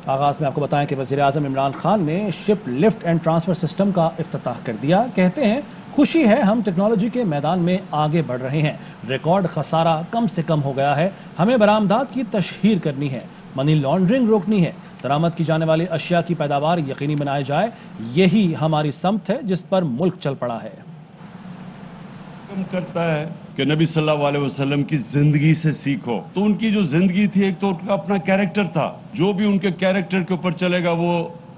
آغاز میں آپ کو بتائیں کہ وزیر اعظم عمران خان نے شپ لفٹ اینڈ ٹرانسفر سسٹم کا افتتاح کر دیا. کہتے ہیں خوشی ہے ہم ٹیکنالوجی کے میدان میں آگے بڑھ رہے ہیں. ریکارڈ خسارہ کم سے کم ہو گیا ہے. ہمیں برآمدات کی تشہیر کرنی ہے, منی لانڈرنگ روکنی ہے, درآمد کی جانے والی اشیاء کی پیداوار یقینی بنائی جائے. یہی ہماری سمت ہے جس پر ملک چل پڑا ہے. کرتا ہے کہ نبی صلی اللہ علیہ وسلم کی زندگی سے سیکھو. تو ان کی جو زندگی تھی ایک تو ان کا اپنا کیریکٹر تھا, جو بھی ان کے کیریکٹر کے اوپر چلے گا وہ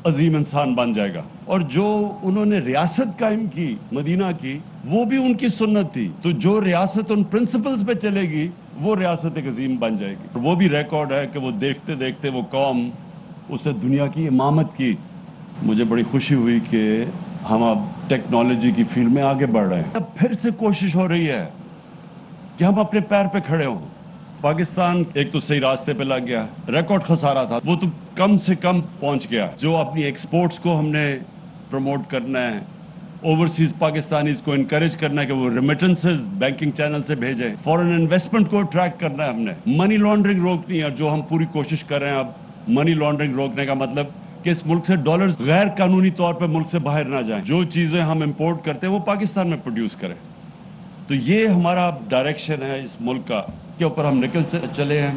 عظیم انسان بن جائے گا. اور جو انہوں نے ریاست قائم کی مدینہ کی, وہ بھی ان کی سنت تھی. تو جو ریاست ان پرنسپلز پہ چلے گی وہ ریاست ایک عظیم بن جائے گی. وہ بھی ریکارڈ ہے کہ وہ دیکھتے دیکھتے وہ قوم اس نے دنیا کی امامت کی. مجھے بڑی خوشی ہوئی کہ ہم اب ٹیکنالوجی کی فیلڈ میں آگے بڑھ رہے ہیں. اب پھر سے کوشش ہو رہی ہے کہ ہم اپنے پیر پہ کھڑے ہوں. پاکستان ایک تو صحیح راستے پہ لگ گیا, ریکارڈ خسارہ تھا وہ تو کم سے کم پہنچ گیا. جو اپنی ایکسپورٹس کو ہم نے پروموٹ کرنا ہے, اوورسیز پاکستانیز کو انکریج کرنا ہے کہ وہ ریمیٹنسز بینکنگ چینل سے بھیجیں, فورن انویسٹمنٹ کو اٹریکٹ کرنا ہے ہم نے, منی لانڈرنگ روکنی ہے. جو ہم پوری کوشش کر رہے ہیں اب منی لانڈرنگ روکنے کا مطلب کہ اس ملک سے ڈالرز غیر قانونی طور پہ ملک سے باہر نہ جائیں. جو چیزیں ہم امپورٹ کرتے ہیں وہ پاکستان میں پروڈیوس کریں. تو یہ ہمارا ڈائریکشن ہے اس ملک کا, کے اوپر ہم نکل چلے ہیں.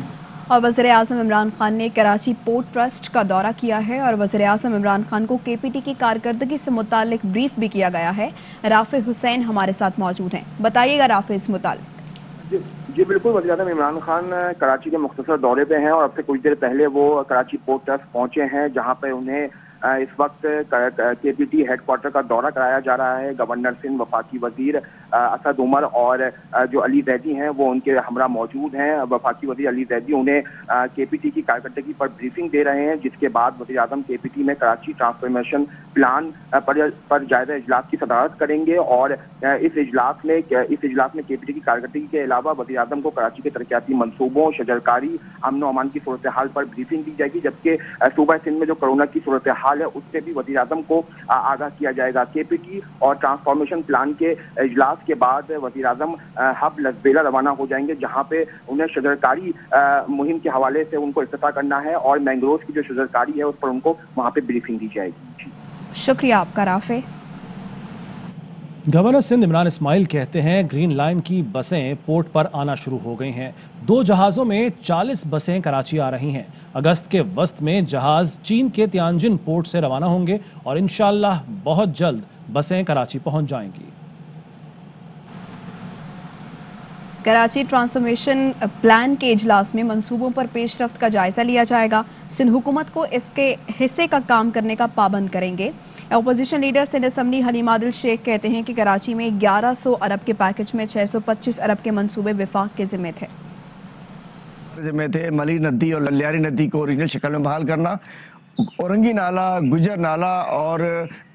اور وزیر اعظم عمران خان نے کراچی پورٹ ٹرسٹ کا دورہ کیا ہے اور وزیر اعظم عمران خان کو کے پی ٹی کی کارکردگی سے متعلق بریف بھی کیا گیا ہے. رافع حسین ہمارے ساتھ موجود ہیں, بتائیے گا رافع اس متعلق. جی بالکل, وزیر اعظم عمران خان کراچی کے مختصر دورے پہ ہیں اور اب سے کچھ دیر پہلے وہ کراچی پورٹ ٹرسٹ پہنچے ہیں, جہاں پہ انہیں اس وقت کے پی ٹی ہیڈ کوارٹر کا دورہ کرایا جا رہا ہے. گورنر سندھ, وفاقی وزیر اسد عمر اور جو علی زیدی ہیں وہ ان کے ہمراہ موجود ہیں. وفاقی وزیر علی زیدی انہیں کے پی ٹی کی کارکردگی پر بریفنگ دے رہے ہیں, جس کے بعد وزیر اعظم کے پی ٹی میں کراچی ٹرانسفارمیشن پلان پر جائزہ اجلاس کی صدارت کریں گے. اور اس اجلاس میں کے پی ٹی کی کارکردگی کے علاوہ وزیر اعظم کو کراچی کے ترقیاتی منصوبوں, شجرکاری, امن و امان کی صورتحال پر بریفنگ دی جائے گی. جبکہ صوبہ سندھ میں جو کورونا کی صورتحال ہے اس سے بھی وزیر اعظم کو آگاہ کیا جائے گا. کے پی ٹی اور ٹرانسفارمیشن پلان کے اجلاس کے بعد وزیر اعظم ہب لسبیلا روانہ ہو جائیں گے, جہاں پہ انہیں شجرکاری مہم کے حوالے سے ان کو افتتاح کرنا ہے اور مینگروز کی جو شجرکاری ہے اس پر ان کو وہاں پہ بریفنگ دی جائے گی. شکریہ آپ کا رافع. گورنر سندھ عمران اسماعیل کہتے ہیں گرین لائن کی بسیں پورٹ پر آنا شروع ہو گئی ہیں. 2 جہازوں میں 40 بسیں کراچی آ رہی ہیں. اگست کے وسط میں جہاز چین کے تیانجن پورٹ سے روانہ ہوں گے اور انشاءاللہ بہت جلد بسیں کراچی پہنچ جائیں گی. کراچی ٹرانسفارمیشن پلان کے اجلاس میں منصوبوں پر پیش رفت کا جائزہ لیا جائے گا. سندھ حکومت کو اس کے حصے کا کام کرنے کا پابند کریں گے. Opposition leader Sindh assembly Haleem Adil Sheikh کہتے ہیں کہ کراچی میں 1100 ارب کے پیکج میں 625 ارب کے منصوبے وفاق کے ذمہ تھے. ملی ندی اور لیاری ندی کو اوریجنل شکل میں بحال کرنا, اورنگی نالہ, گجر نالہ اور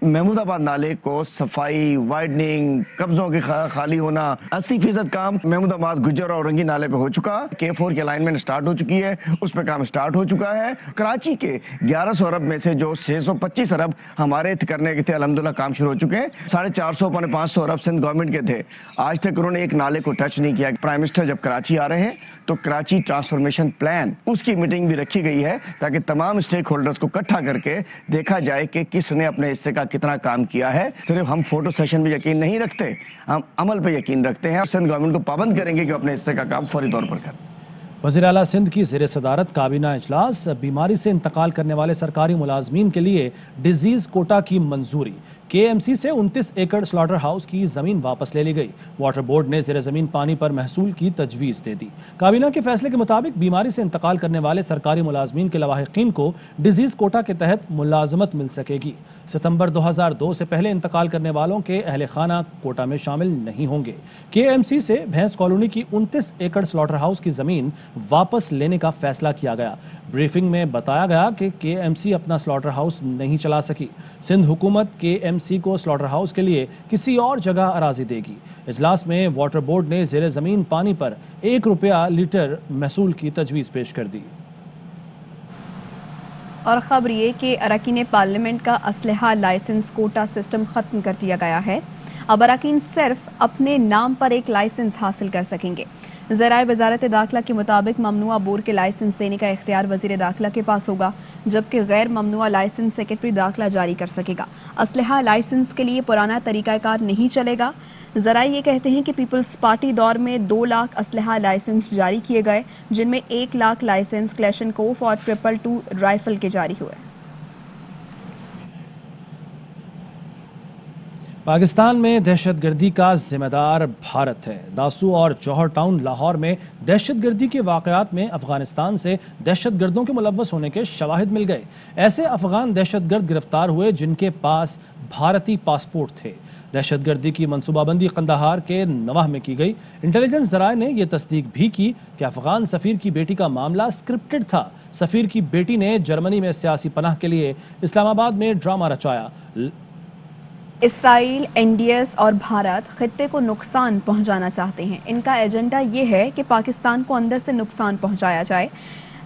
محمود آباد نالے کو صفائی, وائڈننگ, قبضوں کے خالی ہونا, 80% کام محمود آباد, گجر اور اورنگی نالے پہ ہو چکا. K4 کی الائنمنٹ سٹارٹ ہو چکی ہے, اس پہ کام سٹارٹ ہو چکا ہے. کراچی کے 1100 ارب میں سے جو 625 ارب ہمارے کرنے کے تھے الحمدللہ کام شروع ہو چکے ہیں. 450 500 ارب سندھ گورنمنٹ کے تھے, آج تک انہوں نے ایک نالے کو ٹچ نہیں کیا. پرائم منسٹر جب کراچی آ رہے ہیں تو کراچی ٹرانسفارمیشن پلان اس کی میٹنگ بھی رکھی گئی ہے تاکہ تمام اسٹیک ہولڈرز کو اکٹھا کر کے دیکھا جائے کہ کس نے اپنے حصے کا کتنا کام کیا ہے. صرف ہم فوٹو سیشن میں یقین نہیں رکھتے, ہم عمل پہ یقین رکھتے ہیں اور سندھ گورنمنٹ کو پابند کریں گے کہ اپنے حصے کا کام فوری طور پر کریں. وزیر اعلیٰ سندھ کی زیر صدارت کابینہ اجلاس. بیماری سے انتقال کرنے والے سرکاری ملازمین کے لیے ڈیزیز کوٹا کی منظوری. کے ایم سی سے 29 ایکڑ سلاٹر ہاؤس کی زمین واپس لے لی گئی. واٹر بورڈ نے زیر زمین پانی پر محصول کی تجویز دے دی. کابینہ کے فیصلے کے مطابق بیماری سے انتقال کرنے والے سرکاری ملازمین کے لواحقین کو ڈیزیز کوٹا کے تحت ملازمت مل سکے گی. ستمبر 2002 سے پہلے انتقال کرنے والوں کے اہل خانہ کوٹا میں شامل نہیں ہوں گے. کے ایم سی سے بھینس کالونی کی 29 ایکڑ سلاٹر ہاؤس کی زمین واپس لینے کا فیصلہ کیا گیا. بریفنگ میں بتایا گیا کہ کے ایم سی اپنا سلاٹر ہاؤس نہیں چلا سکی. سندھ حکومت کے ایم سی کو سلاٹر ہاؤس کے لیے کسی اور جگہ اراضی دے گی. اجلاس میں واٹر بورڈ نے زیر زمین پانی پر ₹1 لیٹر محصول کی تجویز پیش کر دی. اور خبر یہ کہ اراکین پارلیمنٹ کا اسلحہ لائسنس کوٹا سسٹم ختم کر دیا گیا ہے. अब अरकान सिर्फ अपने नाम पर एक लाइसेंस हासिल कर सकेंगे। ज़राए वजारत दाखिला के मुताबिक ममनुआ बोर के लाइसेंस देने का इख्तियार वज़ीर दाखिला के पास होगा, जबकि गैर ममनुआ लाइसेंस सेक्रेटरी दाखिला जारी कर सकेगा। असलहा लाइसेंस के लिए पुराना तरीक़ाकार नहीं चलेगा। ज़राए ये कहते हैं कि पीपल्स पार्टी दौर में 2 लाख असलहा लाइसेंस जारी किए गए, जिनमें 1 लाख लाइसेंस क्लैशनकोफ और 222 राइफल के जारी हुए। पाकिस्तान में दहशतगर्दी का जिम्मेदार भारत है। दासू और जौहर टाउन लाहौर में दहशतगर्दी के वाक़यात में अफगानिस्तान से दहशतगर्दों के मुलव्वस होने के शवाहिद मिल गए। ऐसे अफगान दहशतगर्द गिरफ्तार हुए जिनके पास भारतीय पासपोर्ट थे। दहशतगर्दी की मनसूबाबंदी कंदाहार के नवाह में की गई। इंटेलिजेंस ज़राए ने यह तस्दीक भी की कि अफगान सफ़ीर की बेटी का मामला स्क्रिप्टेड था। सफ़ीर की बेटी ने जर्मनी में सियासी पनाह के लिए इस्लामाबाद में ड्रामा रचाया। इसराइल, एनडीएस और भारत खित्ते को नुकसान पहुंचाना चाहते हैं। इनका एजेंडा ये है कि पाकिस्तान को अंदर से नुकसान पहुंचाया जाए।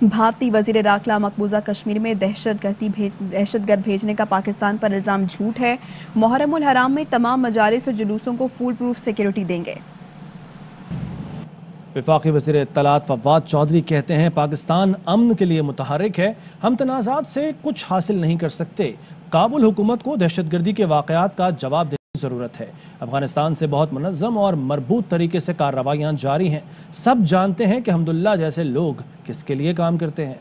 भारतीय वज़ीर दाखिला मकबूजा कश्मीर में दहशतगर्द भेजने का पाकिस्तान पर इल्ज़ाम झूठ है। मुहर्रमुल हराम में तमाम मजालिस और जुलूसों को फुल प्रूफ सिक्योरिटी देंगे। वफाकी वज़ीर इत्तलात फवाद चौधरी कहते हैं पाकिस्तान अमन के लिए मुतहर्रिक है, हम तनाज़ात से कुछ हासिल नहीं कर सकते। काबुल हुकूमत को दहशतगर्दी के वाक़यात का जवाब देने की ज़रूरत है। अफगानिस्तान से बहुत मुनज़्ज़म और मरबूत तरीके से कार्रवाइयाँ जारी हैं। सब जानते हैं कि हमदुल्ला जैसे लोग किसके लिए काम करते हैं।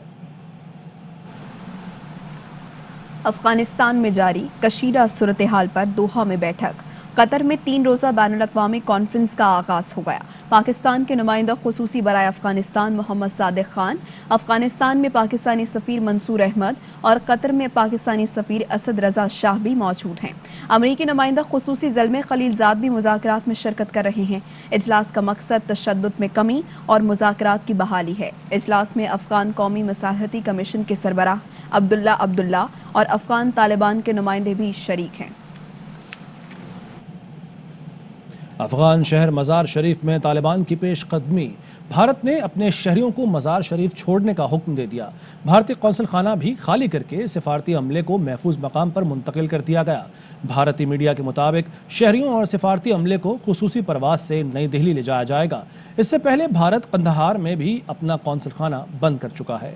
अफगानिस्तान में जारी कशीदा सूरत हाल पर दोहा में बैठक। कतर में 3 रोज़ा बैनुल-अक़वामी कॉन्फ्रेंस का आगाज़ हो गया। पाकिस्तान के नुमाइंदा खुसूसी बराए अफगानिस्तान मोहम्मद सादिक खान, अफगानिस्तान में पाकिस्तानी सफ़ीर मंसूर अहमद और कतर में पाकिस्तानी सफ़ीर असद रज़ा शाह भी मौजूद हैं। अमरीकी नुमाइंदा खुसूसी ज़ल्मे खलीलज़ाद भी मुज़ाकरात में शिरकत कर रहे हैं। इजलास का मकसद तशद्दुद में कमी और मुज़ाकरात की बहाली है। इजलास में अफ़गान कौमी मसालहती कमीशन के सरबराह अब्दुल्ला और अफ़गान तालिबान के नुमाइंदे भी शरीक हैं। अफगान शहर मज़ार शरीफ में तालिबान की पेशकदमी। भारत ने अपने शहरियों को मज़ार शरीफ छोड़ने का हुक्म दे दिया। भारतीय कौंसल खाना भी खाली करके सिफारती अमले को महफूज मकाम पर मुंतकिल कर दिया गया। भारतीय मीडिया के मुताबिक शहरियों और सिफारती अमले को खुसूसी परवाज से नई दिल्ली ले जाया जाएगा। इससे पहले भारत कंदहार में भी अपना कौंसल खाना बंद कर चुका है।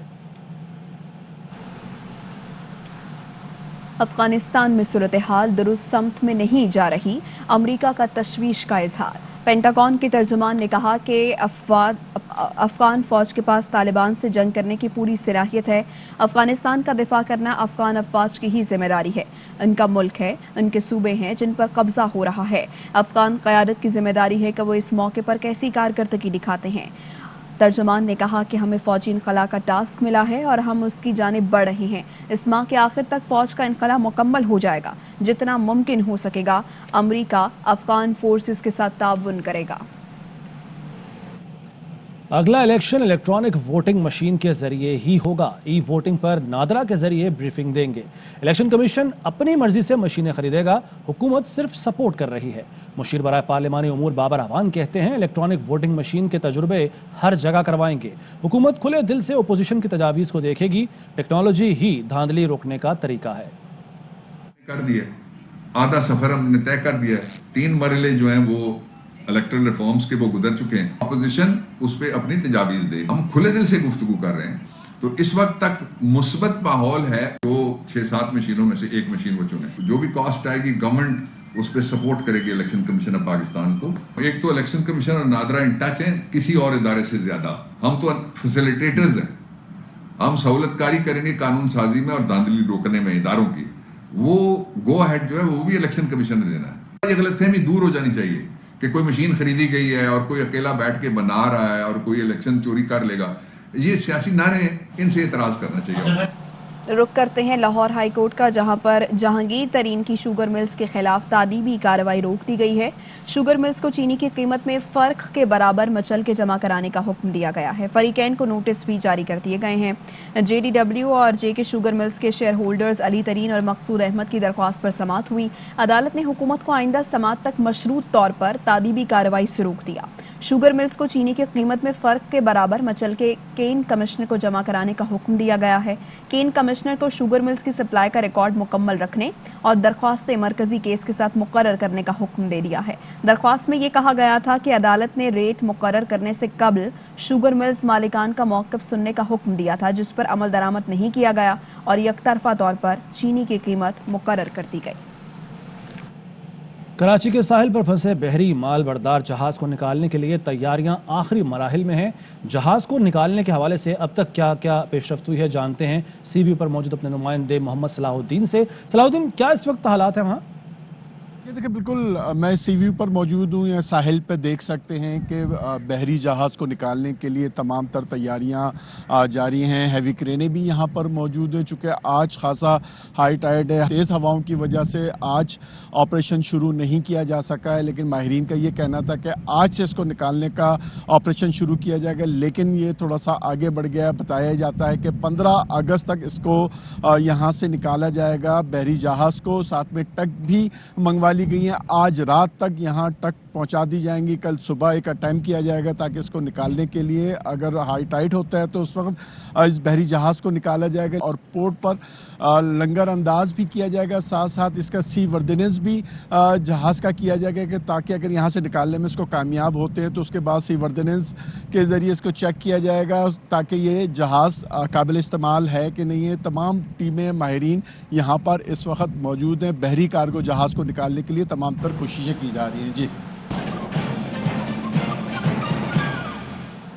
अफगानिस्तान में सूरत हाल दुरुस्त समत में नहीं जा रही, अमरीका का तशवीश का इजहार। पेंटागन के तर्जुमान ने कहा कि अफगान फौज के पास तालिबान से जंग करने की पूरी सलाहियत है। अफगानिस्तान का दिफा करना अफगान अफवाज की ही जिम्मेदारी है। उनका मुल्क है, उनके सूबे हैं जिन पर कब्जा हो रहा है। अफगान क़यादत की जिम्मेदारी है कि वो इस मौके पर कैसी कारकर्दगी दिखाते हैं। तर्जुमान ने कहा कि हमें फ़ौजी इनक़ला का टास्क मिला है और हम उसकी जानिब बढ़ रहे हैं। इस माह के आखिर तक फ़ौज का इनक़ला मुकम्मल हो जाएगा। जितना मुमकिन हो सकेगा अमरीका अफ़गान फोर्सेस के साथ ताउन करेगा। अगला इलेक्शन इलेक्ट्रॉनिक वोटिंग मशीन के जरिए ही होगा। ई वोटिंग पर नादरा के जरिए ब्रीफिंग देंगे। इलेक्शन कमीशन अपनी मर्जी से मशीनें खरीदेगा, हुकूमत सिर्फ सपोर्ट कर रही है। मुशीर बराए पार्लिमानी उमूर बाबर अवान कहते हैं इलेक्ट्रॉनिक वोटिंग मशीन के तजुर्बे हर जगह करवाएंगे। हुकूमत खुले दिल से अपोजिशन की तजावीज़ को देखेगी। टेक्नोलॉजी ही धांधली रोकने का तरीका है। कर दिया आधा सफर हमने तय कर दिया। 3 मरहले जो हैं वो इलेक्टरल रिफॉर्म्स के वो गुजर चुके हैं। अपोजिशन उस पर अपनी तजावीज़ दे, हम खुले दिल से गुफ्तगू कर रहे हैं। तो इस वक्त तक मुस्बत माहौल है। तो 6-7 मशीनों में से एक मशीन वो चुने। जो भी कॉस्ट आएगी गवर्नमेंट उस पर सपोर्ट करेगी इलेक्शन कमीशन ऑफ पाकिस्तान को। एक तो इलेक्शन कमीशन और नादरा इन टच हैं किसी और इदारे से ज्यादा। हम तो फैसिलिटेटर्स हैं, हम सहूलतकारी करेंगे कानून साजी में और धांधली रोकने में इदारों की। वो गो अहेड जो है वो भी इलेक्शन कमीशन ने देना है। ये गलतफहमी दूर हो जानी चाहिए कि कोई मशीन खरीदी गई है और कोई अकेला बैठ के बना रहा है और कोई इलेक्शन चोरी कर लेगा। ये सियासी नारे हैं, इनसे एतराज करना चाहिए। रुख करते हैं लाहौर हाई कोर्ट का, जहां पर जहांगीर तरीन की शुगर मिल्स के खिलाफ तादीबी कार्रवाई रोक दी गई है। शुगर मिल्स को चीनी की कीमत में फ़र्क के बराबर मचल के जमा कराने का हुक्म दिया गया है। फरीकैन को नोटिस भी जारी कर दिए गए हैं। JDW और JK शुगर मिल्स के शेयर होल्डर्स अली तरीन और मकसूद अहमद की दरख्वास्त पर समाअत हुई। अदालत ने हुकूमत को आइंदा समाअत तक मशरूत तौर पर तादीबी कार्रवाई से रोक दिया। शुगर मिल्स को चीनी की कीमत में फ़र्क के बराबर मचल के केन कमिश्नर को जमा कराने का हुक्म दिया गया है। केन कमिश्नर को शुगर मिल्स की सप्लाई का रिकॉर्ड मुकम्मल रखने और दरख्वास्त मरकजी केस के साथ मुकर्रर करने का हुक्म दे दिया है। दरख्वास्त में ये कहा गया था कि अदालत ने रेट मुकर्रर करने से कबल शुगर मिल्स मालिकान का मौक़िफ़ सुनने का हुक्म दिया था, जिस पर अमल दरामद नहीं किया गया और यकतरफा तौर पर चीनी की कीमत मुकर्रर कर दी गई। कराची के साहिल पर फंसे बहरी माल बरदार जहाज को निकालने के लिए तैयारियां आखिरी मराहिल में हैं। जहाज को निकालने के हवाले से अब तक क्या क्या पेशरफ्त हुई है, जानते हैं सी व्यू पर मौजूद अपने नुमाइंदे मोहम्मद सलाहुद्दीन से। सलाहुद्दीन, क्या इस वक्त हालात हैं वहाँ? ये देखिए, बिल्कुल मैं सी व्यू पर मौजूद हूँ। यहाँ साहिल पे देख सकते हैं कि बहरी जहाज़ को निकालने के लिए तमाम तर तैयारियाँ जारी हैं। हैवी क्रेनें भी यहाँ पर मौजूद हैं। चूँकि आज खासा हाई टाइड है, तेज़ हवाओं की वजह से आज ऑपरेशन शुरू नहीं किया जा सका है, लेकिन माहिरीन का ये कहना था कि आज से इसको निकालने का ऑपरेशन शुरू किया जाएगा, लेकिन ये थोड़ा सा आगे बढ़ गया। बताया जाता है कि 15 अगस्त तक इसको यहाँ से निकाला जाएगा बहरी जहाज़ को। साथ में टक भी मंगवा ली गई हैं, आज रात तक यहाँ टक पहुँचा दी जाएंगी। कल सुबह एक अटैम्प्ट किया जाएगा ताकि इसको निकालने के लिए, अगर हाई टाइड होता है तो उस वक्त इस बहरी जहाज़ को निकाला जाएगा और पोर्ट पर लंगर अंदाज भी किया जाएगा। साथ साथ इसका सी वर्दिनेंस भी जहाज़ का किया जाएगा कि ताकि अगर यहाँ से निकालने में इसको कामयाब होते हैं तो उसके बाद सी वर्दिनेंस के ज़रिए इसको चेक किया जाएगा ताकि ये जहाज़ काबिल इस्तेमाल है कि नहीं है। तमाम टीमें माहिरीन यहाँ पर इस वक्त मौजूद हैं। बहरी कार्गो जहाज़ को निकालने के लिए तमाम तर कोशिशें की जा रही हैं। जी,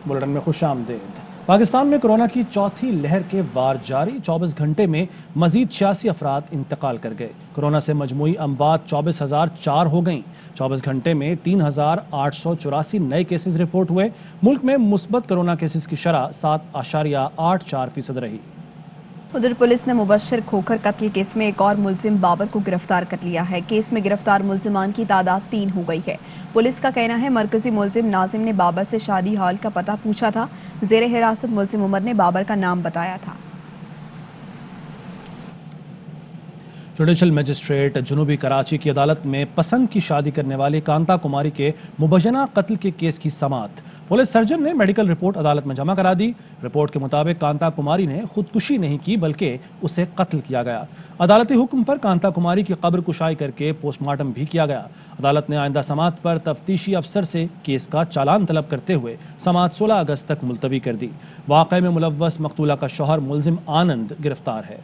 बुलेटिन में खुशामदीद। पाकिस्तान में कोरोना की चौथी लहर के वार जारी। 24 घंटे में मजीद 86 अफराद इंतकाल कर गए। कोरोना से मजमूई अमवात 24,004 हो गईं। 24 घंटे में 3,884 नए केसेस रिपोर्ट हुए। मुल्क में मुस्बत कोरोना केसेस की शरह 7.84% रही। उधर पुलिस ने मुबशर खोखर कत्ल केस में एक और मुलजिम बाबर को गिरफ्तार कर लिया है। केस में गिरफ्तार मुलजिमान की तादाद 3 हो गई है। पुलिस का कहना है मरकजी मुलजिम नाजिम ने बाबर से शादी हॉल का पता पूछा था। जेर हिरासत मुलजिम उमर ने बाबर का नाम बताया था। जुडिशल मजिस्ट्रेट जनूबी कराची की अदालत में पसंद की शादी करने वाली कांता कुमारी के मुबैना कत्ल के केस की समाअत। पुलिस सर्जन ने मेडिकल रिपोर्ट अदालत में जमा करा दी। रिपोर्ट के मुताबिक कांता कुमारी ने खुदकुशी नहीं की बल्कि उसे कत्ल किया गया। अदालती हुक्म पर कांता कुमारी की कब्र कुशाई करके पोस्टमार्टम भी किया गया। अदालत ने आइंदा समाअत पर तफ्तीशी अफसर से केस का चालान तलब करते हुए समाअत 16 अगस्त तक मुलतवी कर दी। वाक़े में मुलव्वस मकतूला का शौहर मुलजिम आनंद गिरफ्तार है।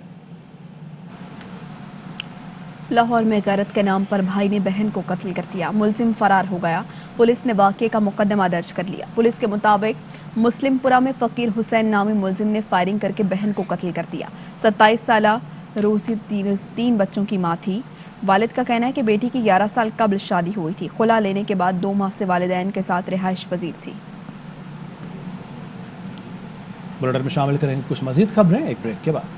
लाहौर में गैरत के नाम पर भाई ने बहन को कत्ल कर दिया। मुलजिम फरार हो गया। पुलिस ने वाक़े का मुकदमा दर्ज कर लिया। पुलिस के मुताबिक मुस्लिमपुरा में फ़कीर हुसैन नामी मुलजिम ने फायरिंग करके बहन को कत्ल कर दिया। 27 साला रोज़ी 3 बच्चों की माँ थी। वालिद का कहना है कि बेटी की 11 साल कबल शादी हुई थी। खुला लेने के बाद 2 माह से वालिदैन के साथ रिहाइश पजीर थी। बुलेटिन में शामिल करेंगे कुछ मजीद खबरें एक ब्रेक के बाद।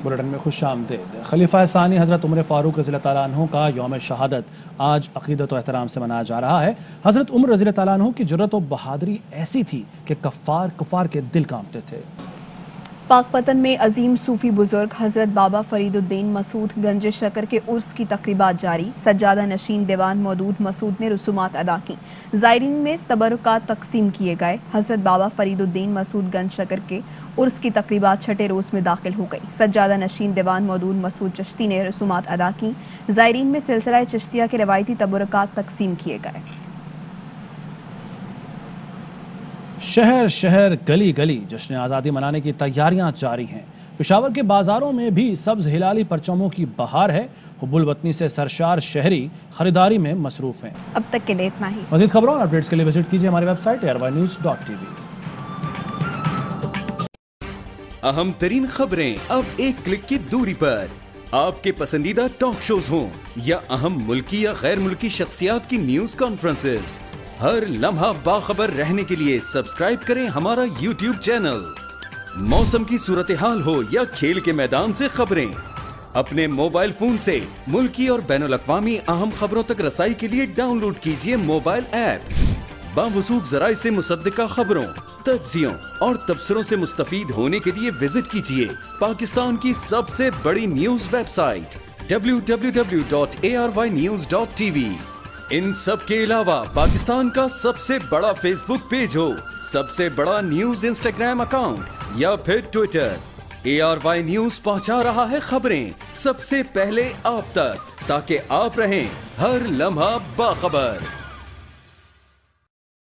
बुलेटिन में खुशामदीद। खलीफा सानी हज़रत उमर फ़ारूक रज़ी अल्लाह तआला अन्हु का यौम शहादत आज अक़ीदत व एहतराम से मनाया जा रहा है। हज़रत उमर रज़ी अल्लाह तआला अन्हु की जुर्रत व बहादुरी ऐसी थी कि कुफ़ार के दिल कांपते थे। पाकपतन में अजीम सूफी बुजुर्ग हज़रत बाबा फरीदुद्दीन मसूद गंज शकर के उर्स की तकरीबात जारी। सज्जादा नशीन दीवान मौदूद मसूद ने रसूमात अदा की। ज़ायरीन में तबरुकात तकसीम किए गए। हज़रत बाबा फरीदुद्दीन मसूद गंज शकर के उर्स की तकरीबात छठे रोज़ में दाखिल हो गई। सज्जादा नशीन दीवान मौदूद मसूद चिश्ती ने रसूमात अदा की। ज़ायरीन में सिलसिला चिश्तिया के रवायती तबरुकात तकसीम किए गए। शहर शहर गली गली जश्न आज़ादी मनाने की तैयारियां जारी हैं। पेशावर के बाजारों में भी सब्ज हिलाली परचमों की बहार है। हुब्बुल वतनी से सरशार शहरी खरीदारी में मसरूफ हैं। अब तक के लिए इतना ही। मज़ीद खबरों और अपडेट्स के लिए विजिट कीजिए हमारी वेबसाइट airwaynews.tv। अहम तरीन खबरें अब एक क्लिक की दूरी पर। आपके पसंदीदा टॉक शोज हों या अहम मुल्की या गैर मुल्की शख्सियात की न्यूज कॉन्फ्रेंसेस, हर लम्हा बाखबर रहने के लिए सब्सक्राइब करें हमारा YouTube चैनल। मौसम की सूरत हाल हो या खेल के मैदान से खबरें, अपने मोबाइल फोन से मुल्की और बैनुल अक़वामी अहम खबरों तक रसाई के लिए डाउनलोड कीजिए मोबाइल ऐप। बावसूख ज़राए से मुसद्दिका खबरों, तज्ज़ियों और तबसरों से मुस्तफीद होने के लिए विजिट कीजिए पाकिस्तान की सबसे बड़ी न्यूज वेबसाइट www.arYnews.tv। इन सब के अलावा पाकिस्तान का सबसे बड़ा फेसबुक पेज हो, सबसे बड़ा न्यूज इंस्टाग्राम अकाउंट या फिर ट्विटर, ARY न्यूज पहुंचा रहा है खबरें सबसे पहले आप तक, ताकि आप रहें हर लम्हा बाखबर।